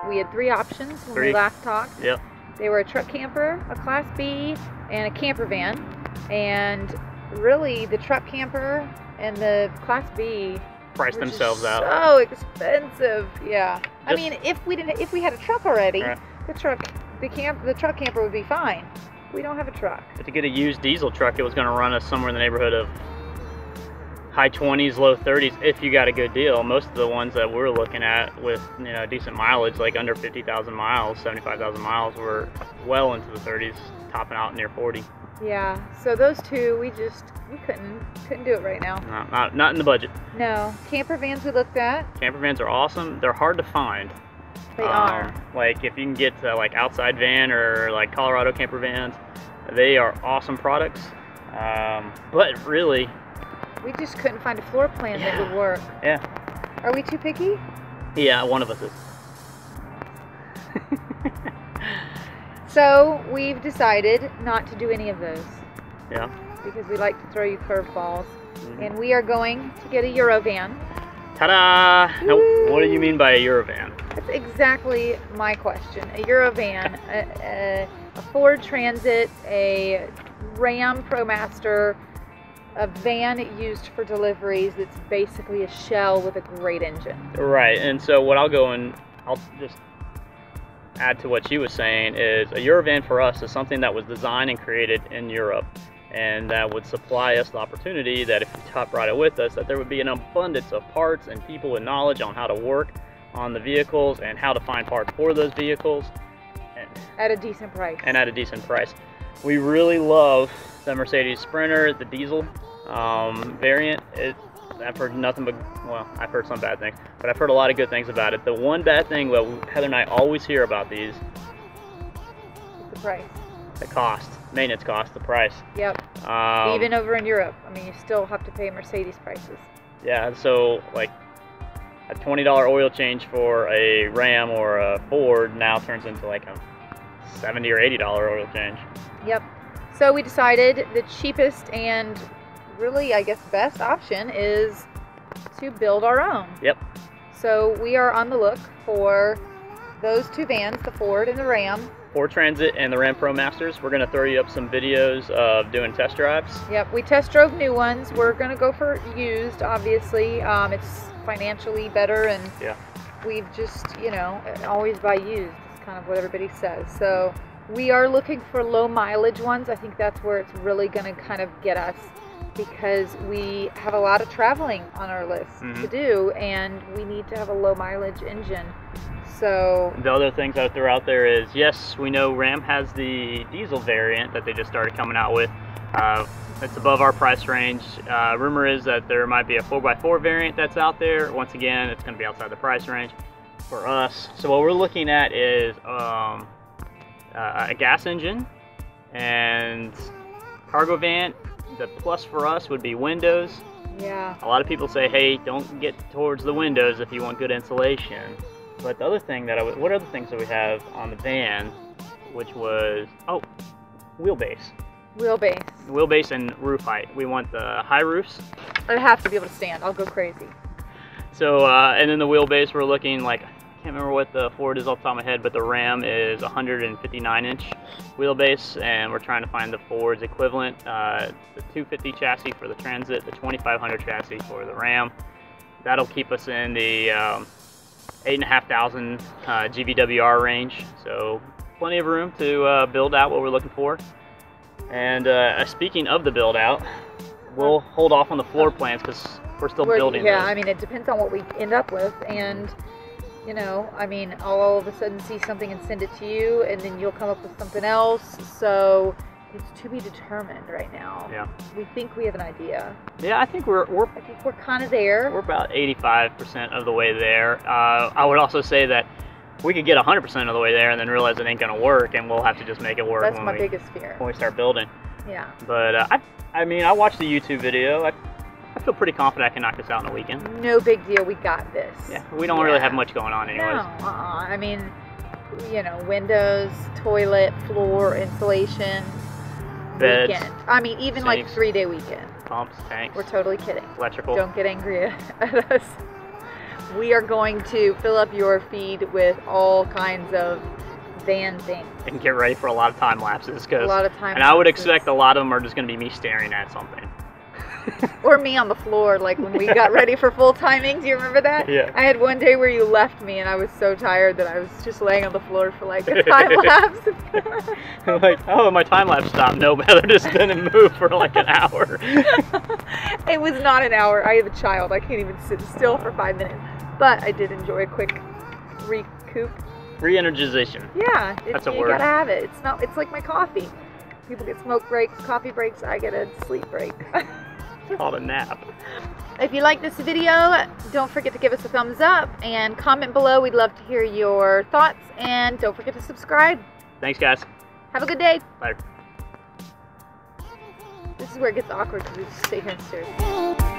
We had 3 options when we last talked. Yep. They were a truck camper, a Class B, and a camper van. And really, the truck camper and the Class B priced themselves out. So expensive, yeah. I mean, if we had a truck already, the truck camper would be fine. We don't have a truck. But to get a used diesel truck, it was going to run us somewhere in the neighborhood of high 20s, low 30s if you got a good deal. Most of the ones that we're looking at with decent mileage, like under 50,000 miles, 75,000 miles, were well into the 30s, topping out near 40. Yeah. So those two, we couldn't do it right now. Not in the budget. No. Camper vans we looked at. Camper vans are awesome. They're hard to find. They are. Like if you can get to like Outside Van or like Colorado camper vans, they are awesome products. But really, we just couldn't find a floor plan that would work. Yeah. Are we too picky? Yeah, one of us is. So we've decided not to do any of those. Yeah. Because we like to throw you curveballs. And we are going to get a Eurovan. Ta-da! Now, what do you mean by a Eurovan? That's exactly my question. A Eurovan, a Ford Transit, a Ram Promaster, a van used for deliveries that's basically a shell with a great engine. Right, and so what I'll just add to what she was saying is a Eurovan for us is something that was designed and created in Europe, and that would supply us the opportunity that if you top ride it with us, that there would be an abundance of parts and people with knowledge on how to work on the vehicles and how to find parts for those vehicles. At a decent price. And at a decent price. We really love the Mercedes Sprinter, the diesel variant. I've heard nothing but, well, I've heard some bad things, but I've heard a lot of good things about it. The one bad thing that Heather and I always hear about these is the price. The cost, maintenance cost, the price. Yep. Even over in Europe, I mean, you still have to pay Mercedes prices. Yeah, so like a $20 oil change for a Ram or a Ford now turns into like a $70 or $80 oil change. Yep. So we decided the cheapest and really, I guess, best option is to build our own. Yep. So we are on the look for those 2 vans, the Ford and the Ram. Ford Transit and the Ram Promasters. We're going to throw you up some videos of doing test drives. Yep, we test drove new ones. We're going to go for used, obviously. It's financially better, and we've just, always buy used. It's kind of what everybody says. So we are looking for low mileage ones. I think that's where it's really going to kind of get us, because we have a lot of traveling on our list to do, and we need to have a low mileage engine. So the other things I throw out there is, yes, we know Ram has the diesel variant that they just started coming out with. It's above our price range. Rumor is that there might be a 4x4 variant that's out there. Once again, it's going to be outside the price range for us. So what we're looking at is a gas engine and cargo van. The plus for us would be windows. Yeah. A lot of people say, hey, don't get towards the windows if you want good insulation. But the other thing what other things that we have on the van, which was, wheelbase. Wheelbase. Wheelbase and roof height. We want the high roofs. I have to be able to stand. I'll go crazy. So, and then the wheelbase, we're looking like, I can't remember what the Ford is off the top of my head, but the Ram is 159-inch wheelbase, and we're trying to find the Ford's equivalent, the 250 chassis for the Transit, the 2500 chassis for the Ram. That'll keep us in the 8,500 GVWR range, so plenty of room to build out what we're looking for. And speaking of the build out, we'll hold off on the floor plans because we're still building those. I mean, it depends on what we end up with, and I mean, I'll all of a sudden see something and send it to you, and then you'll come up with something else. So it's to be determined right now. Yeah. We think we have an idea. Yeah, I think we're kind of there. We're about 85% of the way there. I would also say that we could get 100% of the way there and then realize it ain't gonna work, and we'll have to just make it work. That's my biggest fear. When we start building. Yeah. But I mean, I watched the YouTube video. I feel pretty confident I can knock this out in a weekend. No big deal. We got this. Yeah, we don't really have much going on anyways. No, I mean, windows, toilet, floor, insulation, beds, weekend. I mean, even sinks, like 3-day weekend. Pumps, tanks. We're totally kidding. Electrical. Don't get angry at us. we are going to fill up your feed with all kinds of van things. And get ready for a lot of time lapses. A lot of time And I would expect a lot of them are just going to be me staring at something. Or me on the floor, like when we got ready for full timing. Do you remember that? Yeah. I had one day where you left me and I was so tired that I was just laying on the floor for like a time lapse. Like, oh, my time lapse stopped. No, Heather just didn't move for like an hour. It was not an hour. I have a child. I can't even sit still for 5 minutes. But I did enjoy a quick recoup. Re-energization. Yeah, that's a you word. You gotta have it. It's like my coffee. People get smoke breaks, coffee breaks. I get a sleep break. It's called a nap. If you like this video, don't forget to give us a thumbs up and comment below. We'd love to hear your thoughts, and don't forget to subscribe. Thanks, guys. Have a good day. Later. This is where it gets awkward because we just stay here and stare.